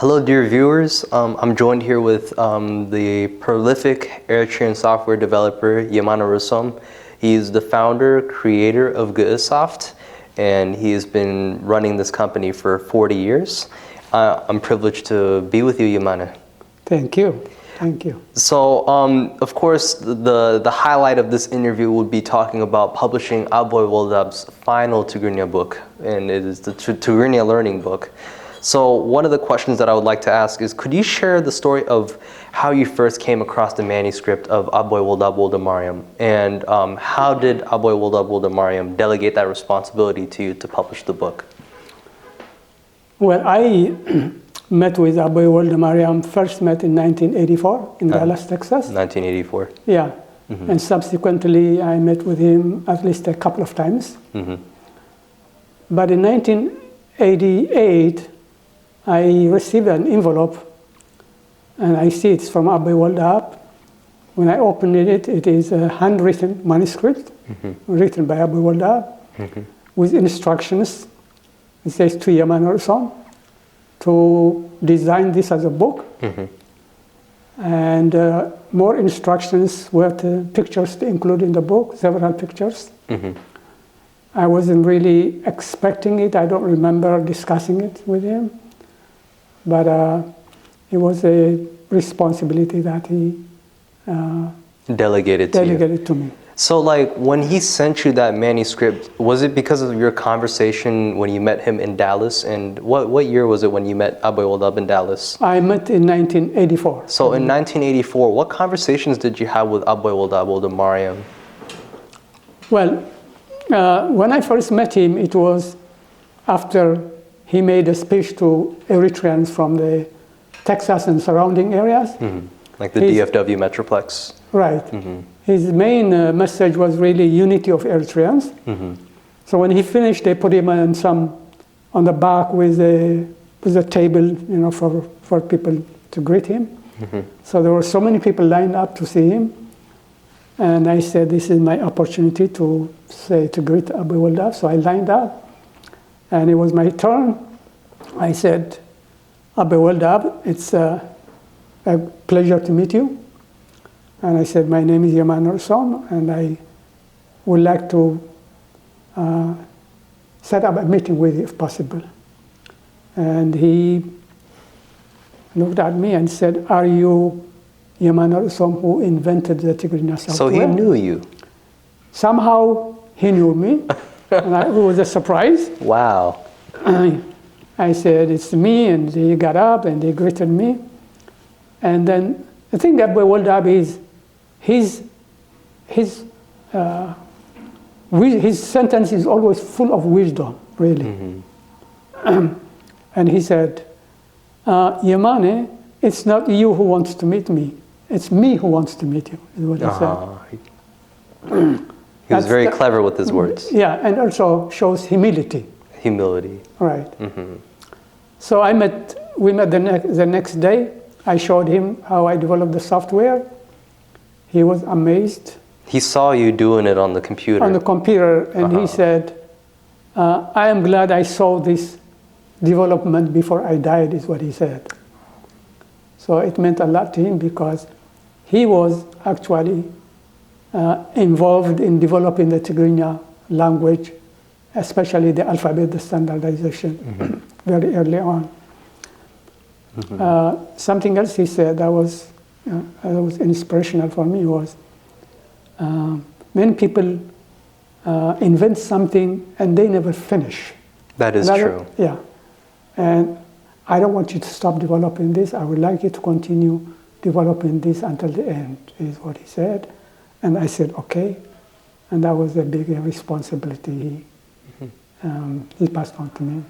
Hello, dear viewers. I'm joined here with the prolific Eritrean software developer, Yemane Russom. He is the founder, creator of GeezSoft, and he has been running this company for 40 years. I'm privileged to be with you, Yemane. Thank you. Thank you. So, of course, the highlight of this interview would be talking about publishing Aboy Woldab's final Tigrinya book, and it is the Tigrinya learning book. So one of the questions that I would like to ask is, could you share the story of how you first came across the manuscript of Aboy Woldeab Woldemariam, and how did Aboy Woldeab Woldemariam delegate that responsibility to you to publish the book? Well, I met with Aboy Woldemariam, first met in 1984 in Dallas, Texas. 1984. Yeah. And subsequently I met with him at least a couple of times. But in 1988, I received an envelope, and I see it's from Aboy Woldab. When I opened it, it is a handwritten manuscript written by Aboy Woldab with instructions. It says to Yemane Russom to design this as a book. And more instructions were the pictures to include in the book, several pictures. I wasn't really expecting it. I don't remember discussing it with him. But it was a responsibility that he delegated to me. So like when he sent you that manuscript, was it because of your conversation when you met him in Dallas? And what year was it when you met Aboy Woldab in Dallas? I met in 1984. So in 1984, what conversations did you have with Aboy Woldeab Woldemariam? Well, when I first met him, it was after he made a speech to Eritreans from the Texas and surrounding areas. Like the DFW Metroplex. Right. His main message was really unity of Eritreans. So when he finished, they put him on the back with a table, you know, for people to greet him. So there were so many people lined up to see him, and I said, "This is my opportunity to greet Aboy Woldab." So I lined up, and it was my turn. I said, "Aboy Woldab, it's a pleasure to meet you." And I said, "My name is Yemane Russom, and I would like to set up a meeting with you if possible." And he looked at me and said, "Are you Yemane Russom who invented the Tigrinya software?" So he knew you. Somehow he knew me, and it was a surprise. Wow. I said, "It's me," and he got up and he greeted me. And then the thing that Aboy Woldab is, his sentence is always full of wisdom, really. And he said, "Yemane, it's not you who wants to meet me, it's me who wants to meet you," is what he said. He was very clever with his words. Yeah, and also shows humility. Humility. Right. So we met the next day. I showed him how I developed the software. He was amazed. He saw you doing it on the computer. On the computer, and he said, "I am glad I saw this development before I died," is what he said. So it meant a lot to him because he was actually involved in developing the Tigrinya language, especially the alphabet, the standardization, very early on. Something else he said that was inspirational for me was, many people invent something and they never finish. That is true. Yeah. And I don't want you to stop developing this. I would like you to continue developing this until the end, is what he said. And I said, okay. And that was a big responsibility he passed on to me.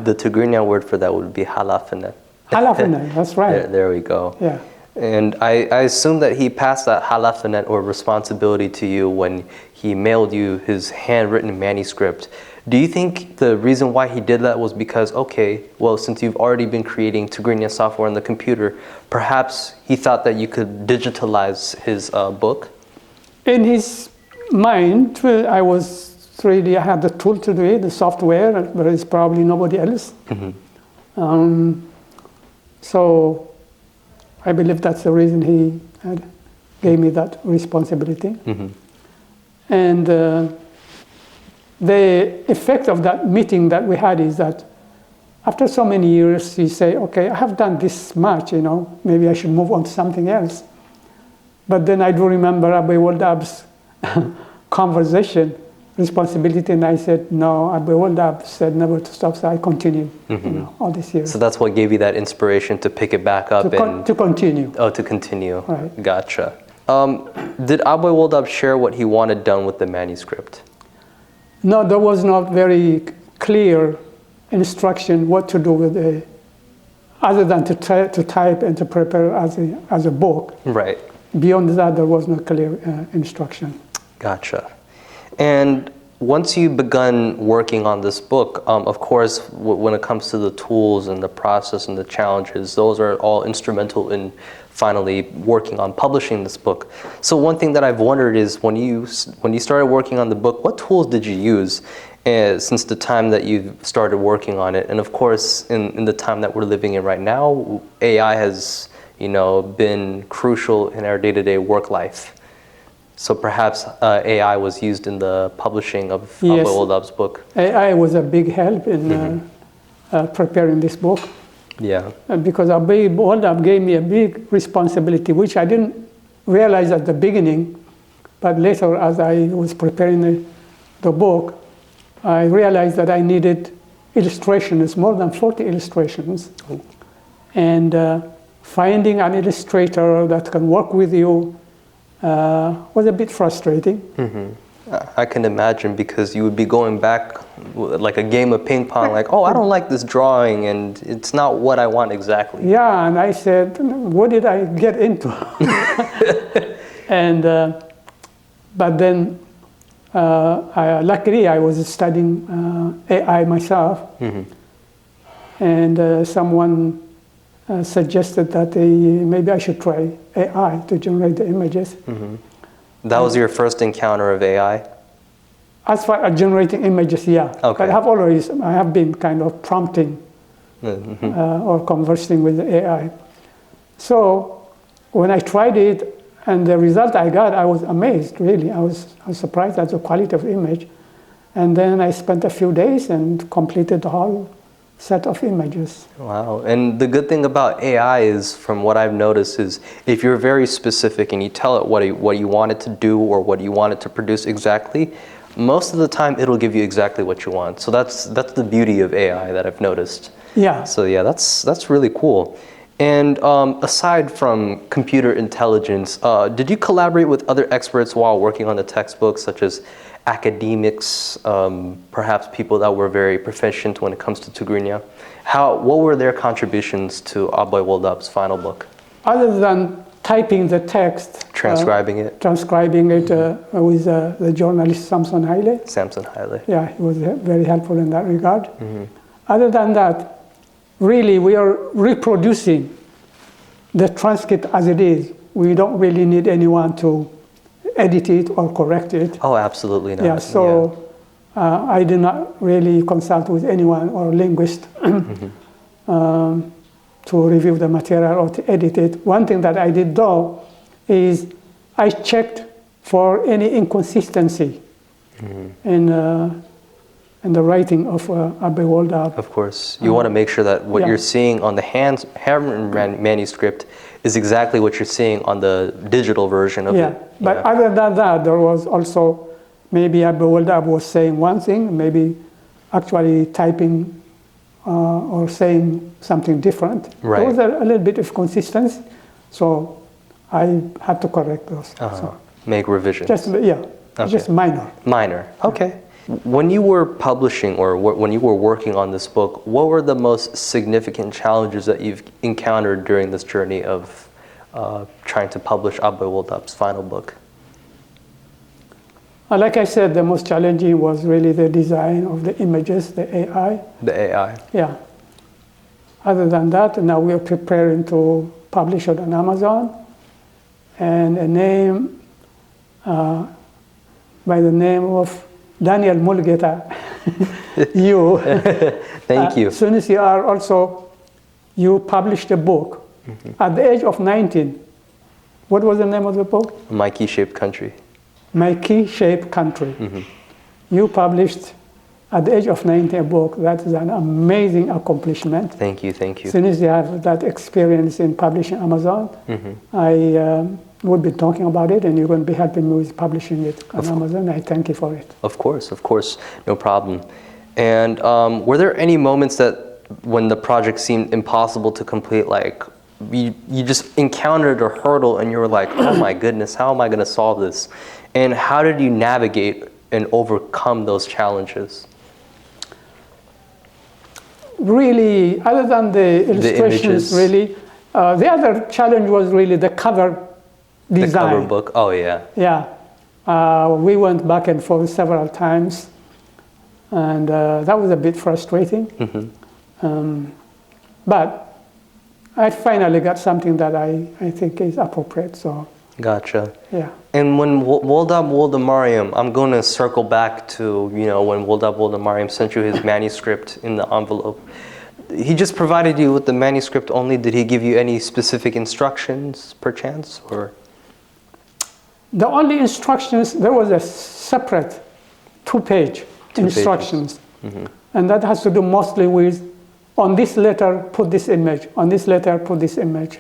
The Tigrinya word for that would be halafenet. Halafenet, that's right. There we go. Yeah. And I assume that he passed that halafenet or responsibility to you when he mailed you his handwritten manuscript. Do you think the reason why he did that was because, okay, well, since you've already been creating Tigrinya software on the computer, perhaps he thought that you could digitalize his book? In his mind, I had the tool to do it, the software, but it's probably nobody else. So I believe that's the reason he gave me that responsibility. Mm-hmm. And the effect of that meeting that we had is that after so many years, you say, okay, I have done this much, maybe I should move on to something else. But then I do remember Abu Woldab's conversation, responsibility, and I said, no, Abu Woldab said never to stop, so I continued, all these years. So that's what gave you that inspiration to pick it back up to continue. Oh, to continue. Right. Gotcha. Did Abu Woldab share what he wanted done with the manuscript? No, there was not very clear instruction what to do with it, other than to type and to prepare as a book. Right. Beyond that, there was no clear instruction. Gotcha. And once you begun working on this book, of course, when it comes to the tools and the process and the challenges, those are all instrumental in finally working on publishing this book. So one thing that I've wondered is when you started working on the book, what tools did you use since the time that you started working on it? And of course, in the time that we're living in right now, AI has been crucial in our day-to-day work life. So perhaps AI was used in the publishing of Abu Woldab's book. AI was a big help in preparing this book. Yeah. Because Abu Woldab gave me a big responsibility, which I didn't realize at the beginning, but later as I was preparing the book, I realized that I needed illustrations, more than 40 illustrations. Oh. And finding an illustrator that can work with you was a bit frustrating. Mm-hmm. I can imagine, because you would be going back like a game of ping pong, like, oh, I don't like this drawing and it's not what I want exactly. Yeah, and I said, what did I get into? And but then luckily I was studying AI myself. Mm-hmm. And someone suggested that maybe I should try AI to generate the images. Mm-hmm. That was your first encounter of AI? As far as generating images, yeah. Okay. But I have been kind of prompting or conversing with the AI. So when I tried it and the result I got, I was amazed, really. I was surprised at the quality of the image. And then I spent a few days and completed the whole set of images. Wow. And the good thing about AI is, from what I've noticed, is if you're very specific and you tell it what you want it to do or what you want it to produce exactly, most of the time it'll give you exactly what you want. So that's the beauty of AI that I've noticed. Yeah. So yeah, that's really cool. And aside from computer intelligence, did you collaborate with other experts while working on the textbook, such as academics, perhaps people that were very proficient when it comes to Tigrinya? What were their contributions to Abu Woldab's final book? Other than typing the text, transcribing it with the journalist Samson Haile. Yeah, he was very helpful in that regard. Mm-hmm. Other than that, really we are reproducing the transcript as it is. We don't really need anyone to edit it or correct it. Oh, absolutely not. Yeah, so I did not really consult with anyone or linguist mm-hmm. To review the material or to edit it. One thing that I did though is I checked for any inconsistency mm-hmm. in the writing of Abu Woldab. Of course, you want to make sure that what you're seeing on the handwritten manuscript is exactly what you're seeing on the digital version of it. But other than that, there was also maybe Abu Woldab was saying one thing, maybe actually typing or saying something different. Right. There was a little bit of consistency, so I had to correct those. So make revisions. Just minor. Minor, okay. When you were publishing or when you were working on this book, what were the most significant challenges that you've encountered during this journey of trying to publish Abu Woldab's final book? Like I said, the most challenging was really the design of the images, the AI. The AI. Yeah. Other than that, now we are preparing to publish it on Amazon, and a name by the name of Daniel Mulgeta. Thank you. As soon as you are also you published a book at the age of 19. What was the name of the book? My Key-Shaped Country. My Key-Shaped Country. You published at the age of 19 a book. That is an amazing accomplishment. Thank you, thank you. Since you have that experience in publishing Amazon, I would be talking about it, and you're going to be helping me with publishing it on Amazon. I thank you for it. Of course, no problem. And were there any moments that when the project seemed impossible to complete, like you just encountered a hurdle and you were like, oh my goodness, how am I going to solve this? And how did you navigate and overcome those challenges? Really, other than the illustrations, really, the other challenge was really the cover design. The cover book, oh yeah. Yeah, we went back and forth several times, and that was a bit frustrating. But I finally got something that I think is appropriate, so. Gotcha. Yeah. And when Woldeab Woldemariam, I'm going to circle back to, you know, when Woldeab Woldemariam sent you his manuscript in the envelope. He just provided you with the manuscript only. Did he give you any specific instructions, perchance, or? The only instructions, there was a separate two-page instructions. And that has to do mostly with, on this letter, put this image. On this letter, put this image.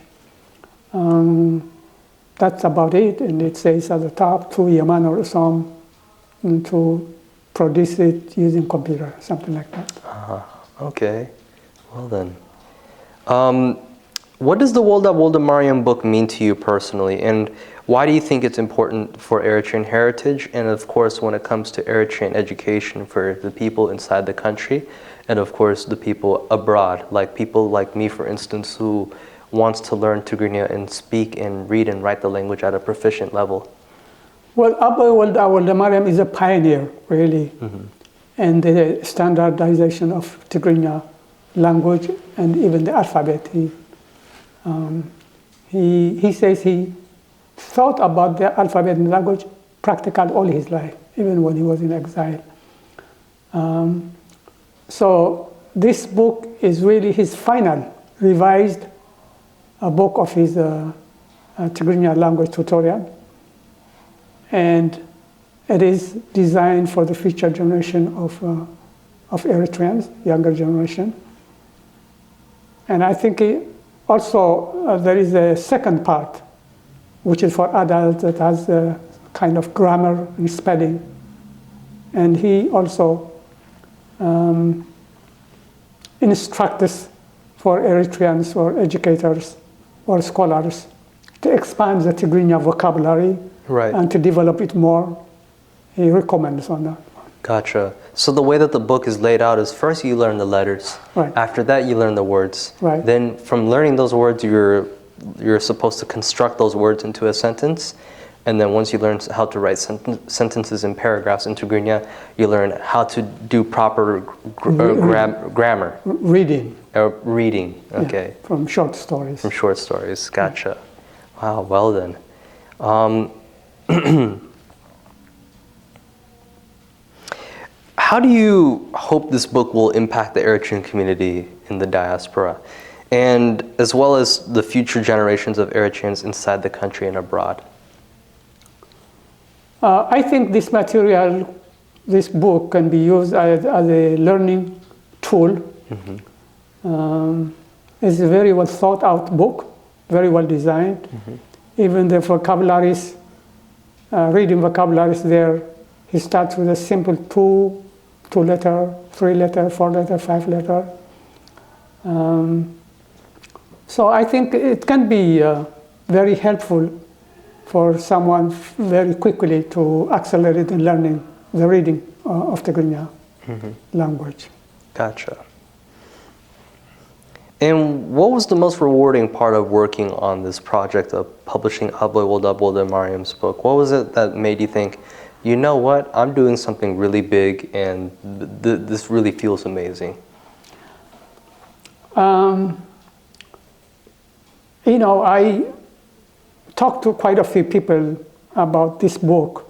That's about it, and it says at the top to Yemane Russom to produce it using computer, something like that. Okay, well then. What does the Woldeab Woldemariam book mean to you personally, and why do you think it's important for Eritrean heritage, and of course when it comes to Eritrean education for the people inside the country, and of course the people abroad, like people like me, for instance, who wants to learn Tigrinya and speak and read and write the language at a proficient level? Well, Woldeab Woldemariam is a pioneer, really, in the standardization of Tigrinya language and even the alphabet. He says he thought about the alphabet and language practically all his life, even when he was in exile. So this book is really his final revised a book of his Tigrinya language tutorial, and it is designed for the future generation of Eritreans, younger generation. And I think also there is a second part, which is for adults, that has a kind of grammar and spelling. And he also instructs for Eritreans or educators or scholars to expand the Tigrinya vocabulary and to develop it more. He recommends on that. Gotcha. So the way that the book is laid out is first you learn the letters. After that you learn the words. Then from learning those words you're supposed to construct those words into a sentence. And then once you learn how to write sentences and paragraphs in Tigrinya, you learn how to do proper grammar. Reading. Reading, okay. Yeah, from short stories. From short stories, gotcha. Wow, well then. How do you hope this book will impact the Eritrean community in the diaspora, and as well as the future generations of Eritreans inside the country and abroad? I think this material, this book, can be used as a learning tool. It's a very well thought out book, very well designed. Even the vocabularies, reading vocabularies there, he starts with a simple two letter, 3 letter, 4 letter, 5 letter. So I think it can be very helpful for someone very quickly to accelerate in learning the reading of Tigrinya language. Gotcha. And what was the most rewarding part of working on this project of publishing Woldeab Woldemariam's book? What was it that made you think, you know what, I'm doing something really big and this really feels amazing? You know, I talked to quite a few people about this book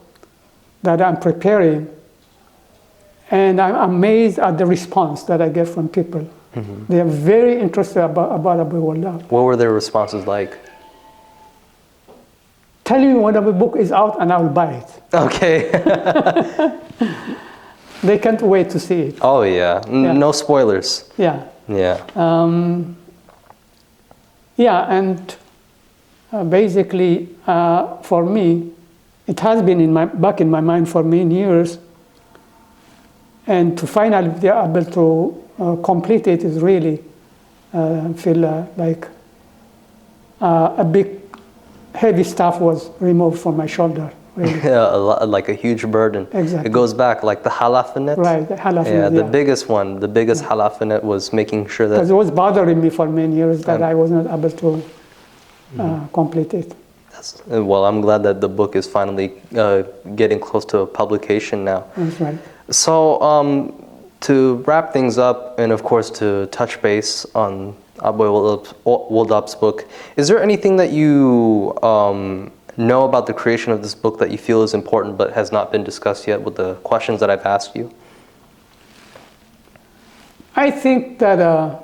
that I'm preparing, and I'm amazed at the response that I get from people. They are very interested about Abu Woldab. What were their responses like? Tell me when the book is out and I'll buy it. Okay. They can't wait to see it. Oh yeah. No spoilers. Yeah. Yeah. Yeah, and basically, for me, it has been back in my mind for many years. And to finally be able to complete it is really feel like a big, heavy stuff was removed from my shoulder. Really. Yeah, like a huge burden. Exactly. It goes back like the halafinet. Right, the halafinet. Yeah, the biggest one, the biggest halafinet was making sure that. Because it was bothering me for many years that I was not able to complete it. Well, I'm glad that the book is finally getting close to a publication now. That's right. So, to wrap things up, and of course to touch base on Abu Woldab's book, is there anything that you know about the creation of this book that you feel is important but has not been discussed yet with the questions that I've asked you? I think that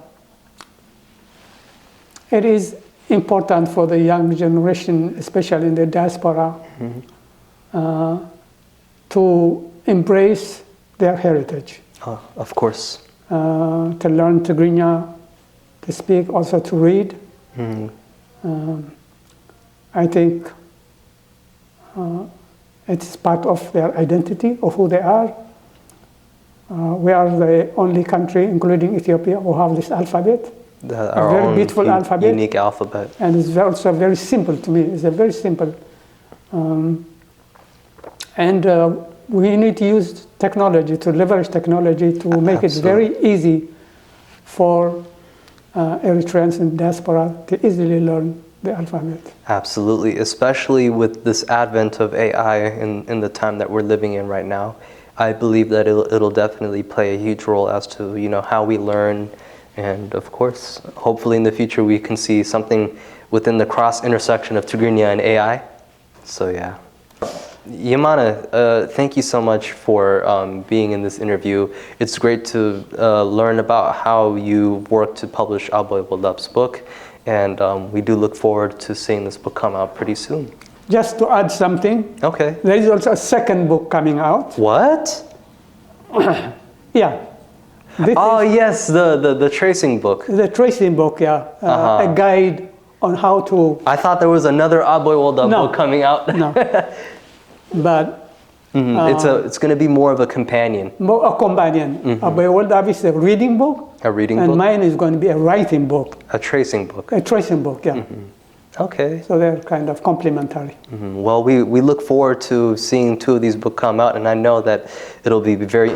it is important for the young generation, especially in the diaspora, to embrace their heritage. Of course. To learn Tigrinya, to speak, also to read. I think it's part of their identity, of who they are. We are the only country, including Ethiopia, who have this alphabet. A very beautiful alphabet. Unique alphabet. And it's also very simple to me. It's a very simple. And we need to use technology, to leverage technology to make it very easy for Eritreans in diaspora to easily learn the alphabet. Absolutely, especially with this advent of AI in the time that we're living in right now. I believe that it'll definitely play a huge role as to how we learn, and of course, hopefully in the future we can see something within the cross intersection of Tigrinya and AI. So yeah. Yemane, thank you so much for being in this interview. It's great to learn about how you worked to publish Abu Woldab's book, and we do look forward to seeing this book come out pretty soon. Just to add something, okay. There is also a second book coming out. What? Yeah. Yes, the tracing book. The tracing book, yeah. A guide on how to... I thought there was another Abu Woldab book coming out. No. But it's going to be more of a companion. A companion. Abu Woldab is a reading book. A reading book. And mine is going to be a writing book. A tracing book. A tracing book, yeah. Okay. So they're kind of complementary. Well, we look forward to seeing two of these books come out, and I know that it'll be very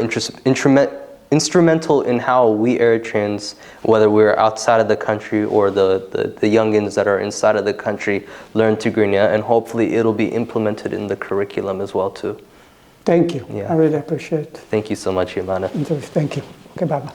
instrumental in how we Eritreans, whether we're outside of the country or the youngins that are inside of the country, learn Tigrinya, and hopefully it'll be implemented in the curriculum as well too. Thank you. Yeah. I really appreciate it. Thank you so much, Yemane. Thank you. Okay, bye-bye.